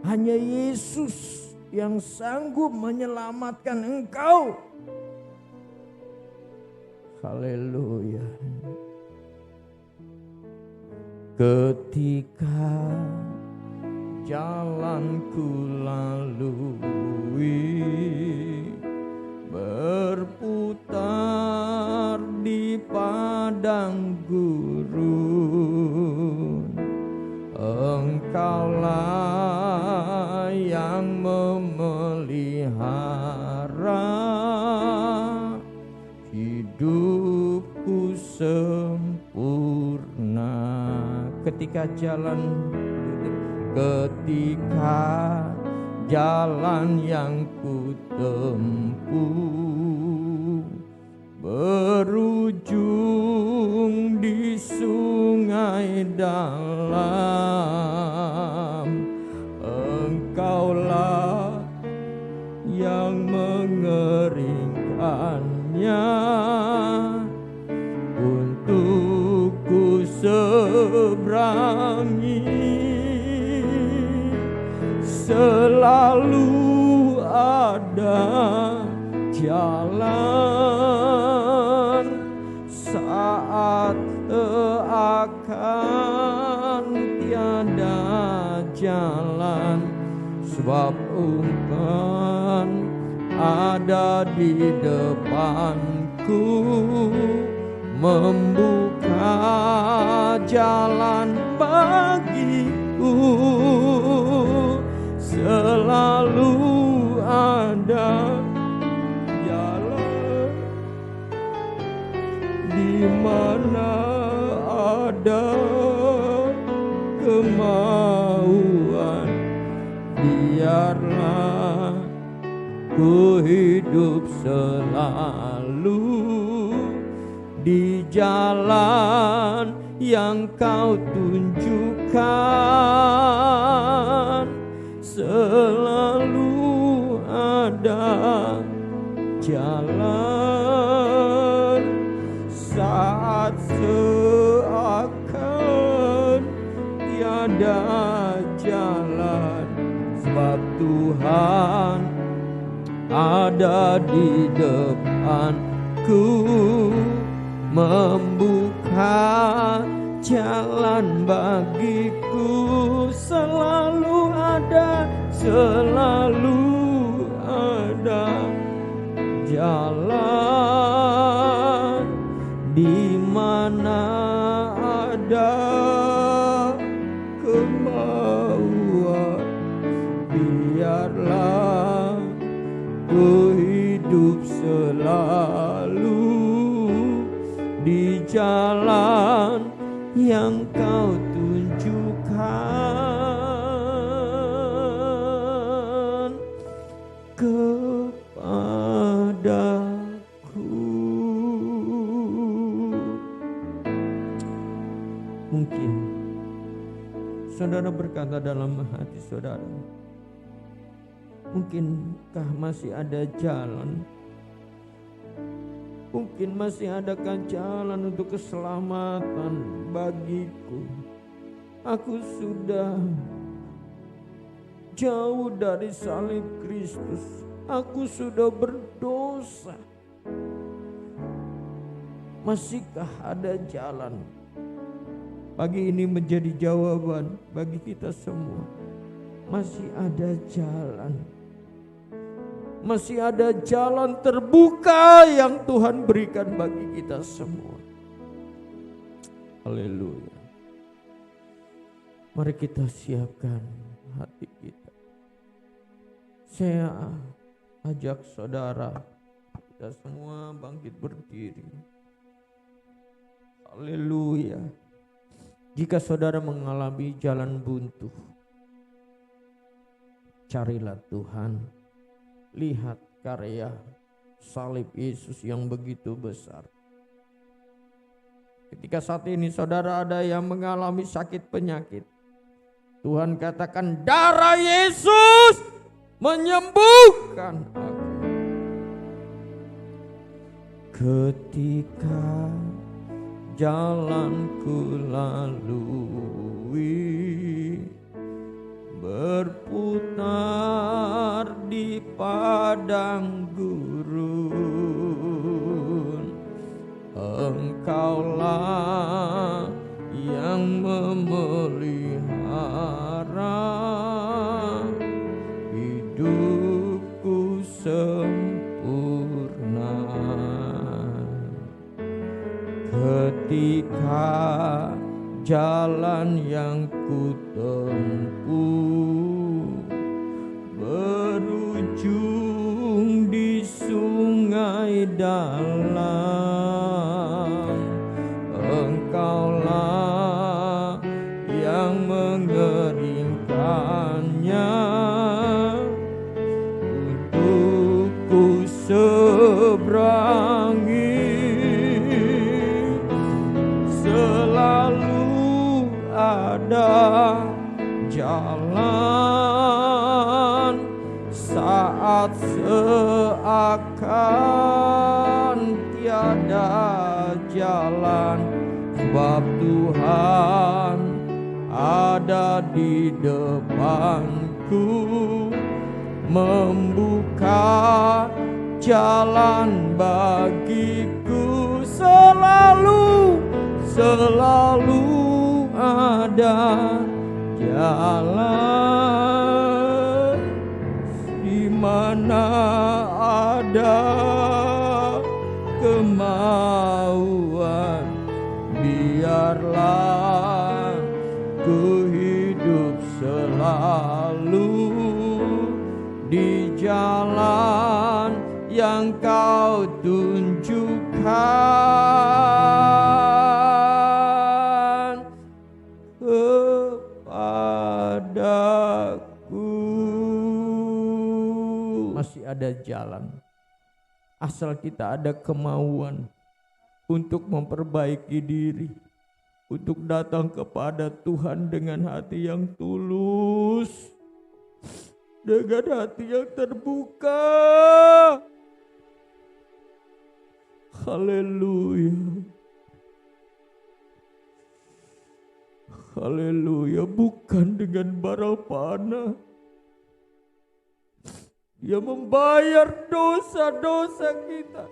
Hanya Yesus yang sanggup menyelamatkan engkau. Haleluya. Ketika jalan ku lalui, berputar di padang gurun. Engkaulah yang memelihara hidupku sempurna. Ketika jalan yang ku tempuh berujung di sungai dalam, Engkaulah yang mengeringkannya untuk ku seberangi. Selalu ada jalan saat seakan tiada jalan, sebab umpan ada di depanku membuka jalan bagiku. Selalu ada jalan di mana ada kemauan. Biarlah ku hidup selalu di jalan yang kau tunjukkan. Selalu ada jalan saat seakan tiada jalan, sebab Tuhan ada di depanku membuka jalan bagiku. Selalu ada jalan di mana ada kemauan. Biarlah ku hidup selalu di jalan yang kau tunjukkan kepadaku. Mungkin saudara berkata dalam hati saudara, mungkinkah masih ada jalan? Mungkin masih adakah jalan untuk keselamatan bagiku? Aku sudah jauh dari salib Kristus. Aku sudah berdosa. Masihkah ada jalan? Pagi ini menjadi jawaban bagi kita semua. Masih ada jalan. Masih ada jalan terbuka yang Tuhan berikan bagi kita semua. Haleluya. Mari kita siapkan hati kita. Saya ajak saudara, kita semua bangkit berdiri. Haleluya. Jika saudara mengalami jalan buntu, carilah Tuhan. Lihat karya salib Yesus yang begitu besar. Ketika saat ini saudara ada yang mengalami sakit penyakit, Tuhan katakan darah Yesus menyembuhkan aku. Ketika jalanku lalui, berputar di padang gurun, Engkaulah yang memelihara sempurna. Ketika jalan yang kutempuh berujung di sungai dalam, Engkaulah yang mengeringkannya untuk ku seberangi. Selalu ada jalan saat seakan tiada jalan, sebab Tuhan ada di depanku, membuka jalan bagiku. Selalu ada jalan, di mana ada kemauan, biarlah ku hidup selalu di jalan yang Kau tunjukkan kepadaku. Masih ada jalan, asal kita ada kemauan untuk memperbaiki diri, untuk datang kepada Tuhan dengan hati yang tulus, dengan hati yang terbuka. Haleluya. Haleluya. Bukan dengan bara panah Dia membayar dosa-dosa kita.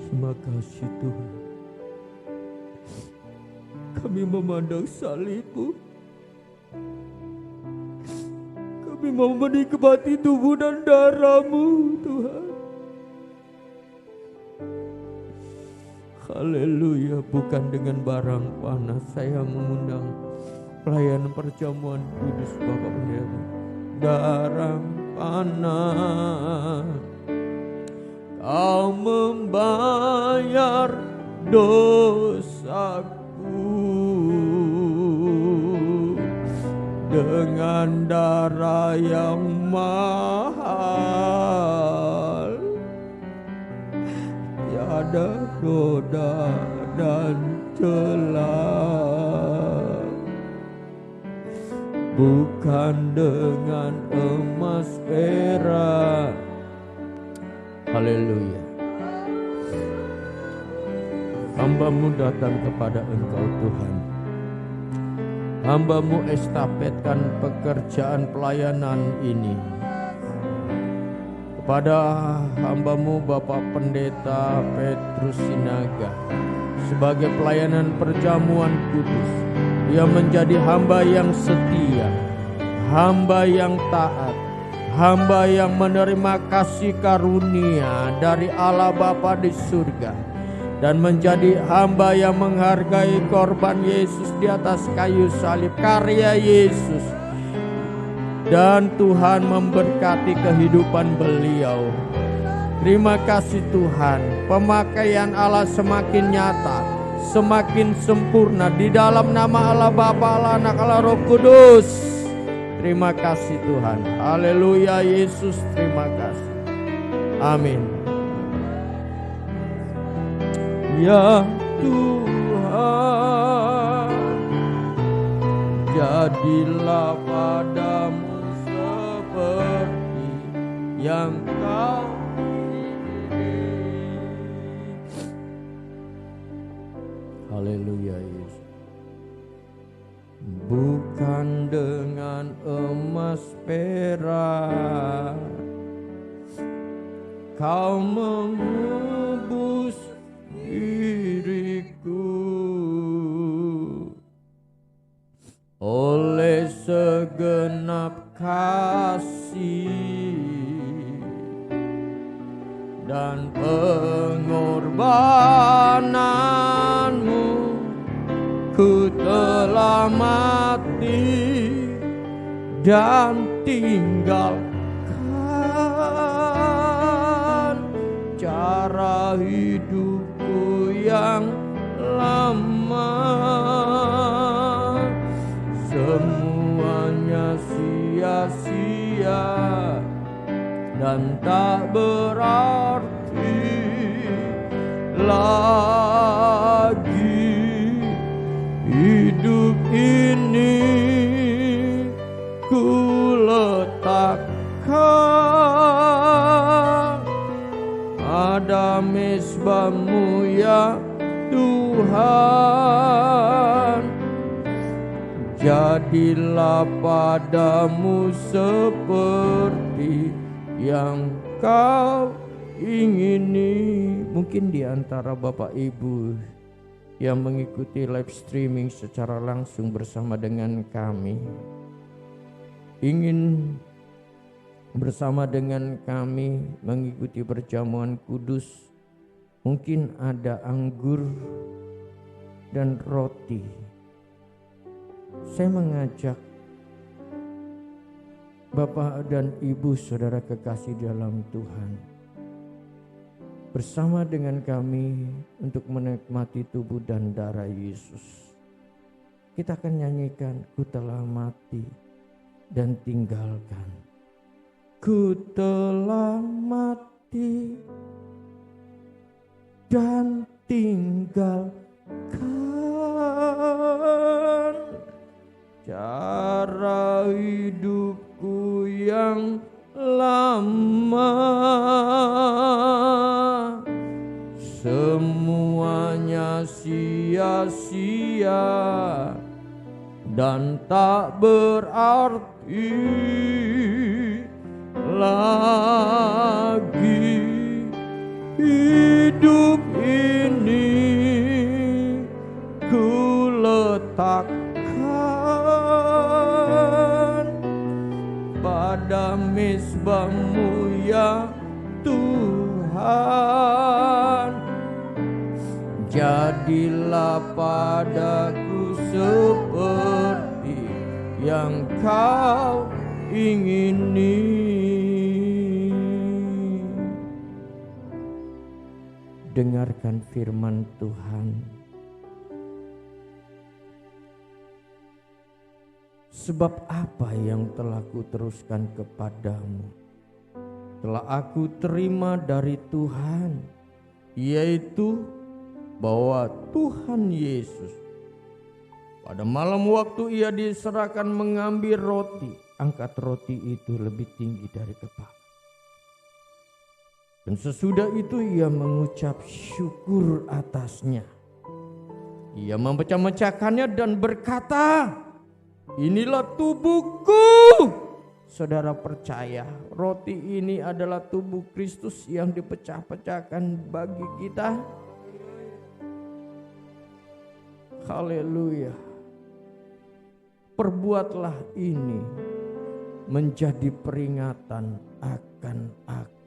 Terima kasih Tuhan. Kami memandang salib-Mu. Kami mau menikmati tubuh dan darah-Mu, Tuhan. Haleluya. Bukan dengan barang panas saya mengundang pelayanan perjamuan kudus Bapak Pendeta. Barang panas Kau membayar dosaku dengan darah yang mahal. Tiada noda dan celah, bukan dengan emas perak. Haleluya. Hamba-Mu datang kepada Engkau Tuhan. Hamba-Mu estafetkan pekerjaan pelayanan ini kepada hamba-Mu Bapak Pendeta Petrus Sinaga sebagai pelayanan perjamuan kudus. Dia menjadi hamba yang setia, hamba yang taat, hamba yang menerima kasih karunia dari Allah Bapa di surga, dan menjadi hamba yang menghargai korban Yesus di atas kayu salib, karya Yesus. Dan Tuhan memberkati kehidupan beliau. Terima kasih Tuhan, pemakaian Allah semakin nyata, semakin sempurna di dalam nama Allah Bapa, Allah Anak, Allah Roh Kudus. Terima kasih Tuhan. Haleluya Yesus, terima kasih. Amin. Ya Tuhan, jadilah padamu seperti yang Kau pilih. Haleluya Yesus. Bukan dengan emas perak Kau menebus diriku, oleh segenap kasih dan pengorbananmu, ku telah mati dan tinggalkan cara hidupku yang lama. Semuanya sia-sia dan tak berarti lagi. Hidup ini ku letakkan pada mezbah-Mu ya Tuhan. Jadilah padamu seperti yang Kau ingini. Mungkin di antara Bapak Ibu yang mengikuti live streaming secara langsung bersama dengan kami, ingin bersama dengan kami mengikuti perjamuan kudus, mungkin ada anggur dan roti. Saya mengajak Bapak dan Ibu saudara kekasih dalam Tuhan, bersama dengan kami untuk menikmati tubuh dan darah Yesus. Kita akan nyanyikan, ku telah mati dan tinggalkan. Ku telah mati dan tinggalkan cara hidupku yang lama. Semuanya sia-sia dan tak berarti lagi. Hidup ini ku letakkan pada mezbah-Mu ya Tuhan. Jadilah padaku seperti yang Kau ingini. Dengarkan firman Tuhan. Sebab apa yang telah kuteruskan kepadamu telah aku terima dari Tuhan, yaitu bahwa Tuhan Yesus pada malam waktu Ia diserahkan mengambil roti, angkat roti itu lebih tinggi dari kepala. Dan sesudah itu Ia mengucap syukur atasnya. Ia memecah-mecahkannya dan berkata, inilah tubuhku. Saudara percaya roti ini adalah tubuh Kristus yang dipecah-pecahkan bagi kita? Haleluya. Perbuatlah ini menjadi peringatan akan aku.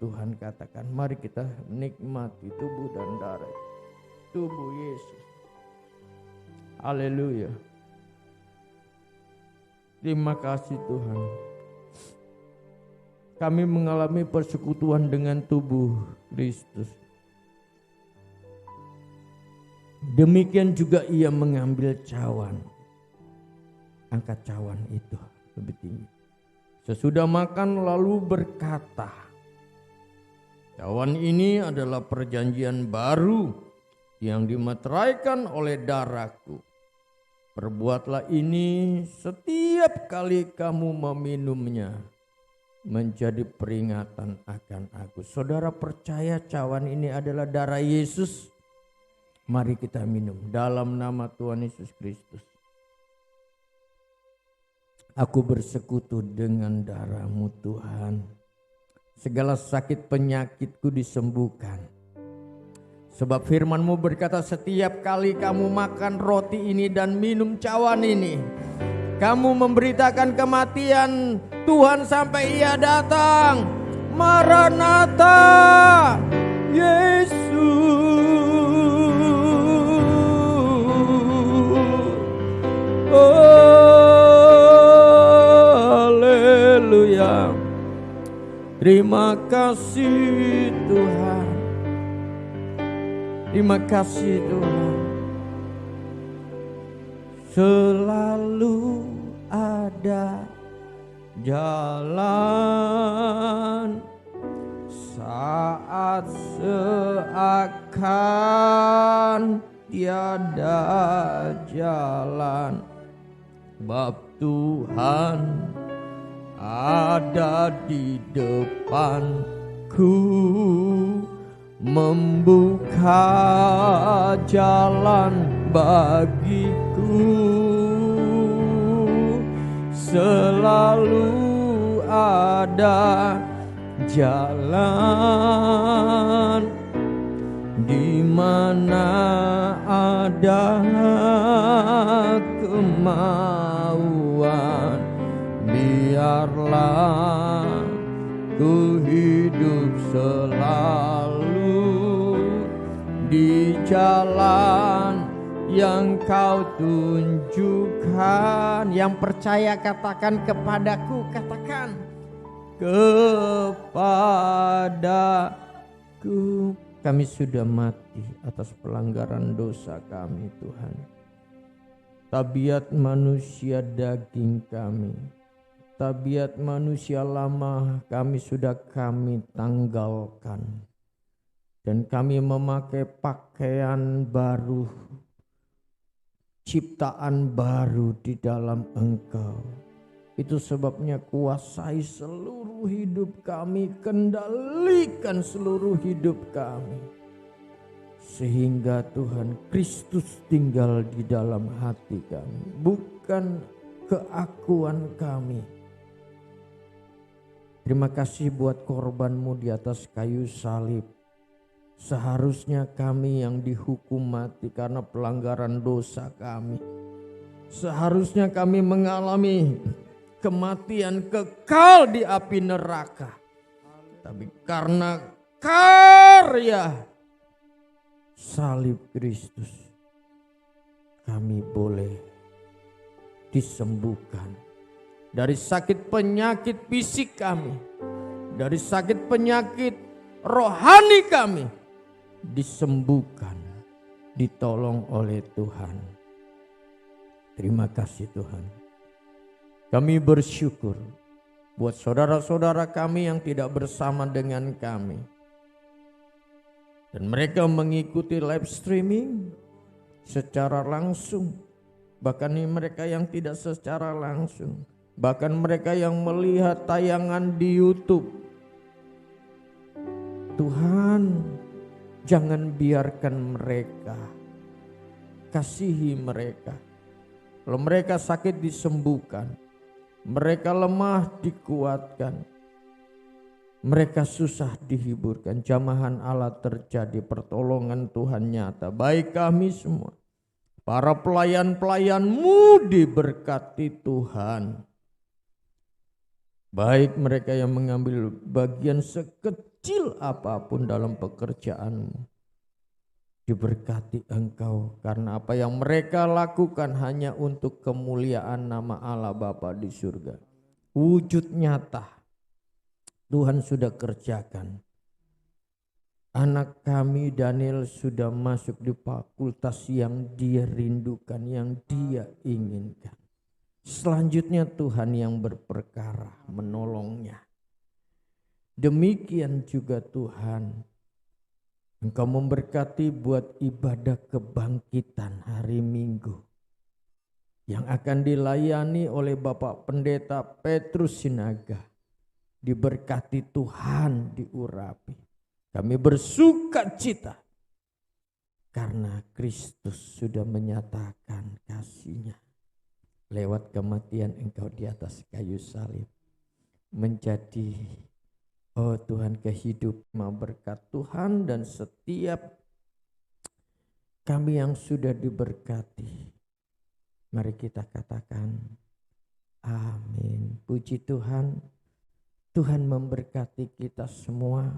Tuhan katakan, mari kita nikmati tubuh dan darah tubuh Yesus. Haleluya. Terima kasih Tuhan. Kami mengalami persekutuan dengan tubuh Kristus. Demikian juga Ia mengambil cawan. Angkat cawan itu lebih tinggi. Sesudah makan lalu berkata, cawan ini adalah perjanjian baru yang dimeteraikan oleh darahku. Perbuatlah ini setiap kali kamu meminumnya menjadi peringatan akan aku. Saudara percaya cawan ini adalah darah Yesus? Mari kita minum dalam nama Tuhan Yesus Kristus. Aku bersekutu dengan darah-Mu Tuhan. Segala sakit penyakitku disembuhkan. Sebab firman-Mu berkata, setiap kali kamu makan roti ini dan minum cawan ini, kamu memberitakan kematian Tuhan sampai Ia datang. Maranatha, Yesus. Haleluya. Terima kasih Tuhan. Terima kasih Tuhan. Selalu ada jalan saat seakan tiada jalan. Bab Tuhan ada di depanku, membuka jalan bagiku. Selalu ada jalan di mana ada kemauan. Biarlah ku hidup selalu di jalan yang Kau tunjukkan. Yang percaya katakan kepadaku, katakan kepadaku. Kami sudah mati atas pelanggaran dosa kami Tuhan. Tabiat manusia daging kami, tabiat manusia lama kami sudah kami tanggalkan. Dan kami memakai pakaian baru, ciptaan baru di dalam Engkau. Itu sebabnya kuasai seluruh hidup kami, kendalikan seluruh hidup kami. Sehingga Tuhan Kristus tinggal di dalam hati kami, bukan keakuan kami. Terima kasih buat korban-Mu di atas kayu salib. Seharusnya kami yang dihukum mati karena pelanggaran dosa kami. Seharusnya kami mengalami kematian kekal di api neraka. Tapi karena karya salib Kristus, kami boleh disembuhkan dari sakit penyakit fisik kami, dari sakit penyakit rohani kami, disembuhkan, ditolong oleh Tuhan. Terima kasih Tuhan. Kami bersyukur buat saudara-saudara kami yang tidak bersama dengan kami. Dan mereka mengikuti live streaming secara langsung. Bahkan mereka yang tidak secara langsung. Bahkan mereka yang melihat tayangan di YouTube. Tuhan, jangan biarkan mereka. Kasihi mereka. Kalau mereka sakit disembuhkan. Mereka lemah dikuatkan. Mereka susah dihiburkan. Jamahan Allah terjadi, pertolongan Tuhan nyata. Baik kami semua, para pelayan-pelayan-Mu diberkati Tuhan. Baik mereka yang mengambil bagian sekecil apapun dalam pekerjaan-Mu, diberkati Engkau. Karena apa yang mereka lakukan hanya untuk kemuliaan nama Allah Bapa di surga. Wujud nyata Tuhan sudah kerjakan. Anak kami Daniel sudah masuk di fakultas yang dia rindukan, yang dia inginkan. Selanjutnya Tuhan yang berperkara menolongnya. Demikian juga Tuhan, Engkau memberkati buat ibadah kebangkitan hari Minggu yang akan dilayani oleh Bapak Pendeta Petrus Sinaga. Diberkati Tuhan, diurapi. Kami bersuka cita karena Kristus sudah menyatakan kasih-Nya lewat kematian Engkau di atas kayu salib. Menjadi, oh Tuhan, kehidupan berkat Tuhan dan setiap kami yang sudah diberkati, mari kita katakan amin. Puji Tuhan, Tuhan memberkati kita semua.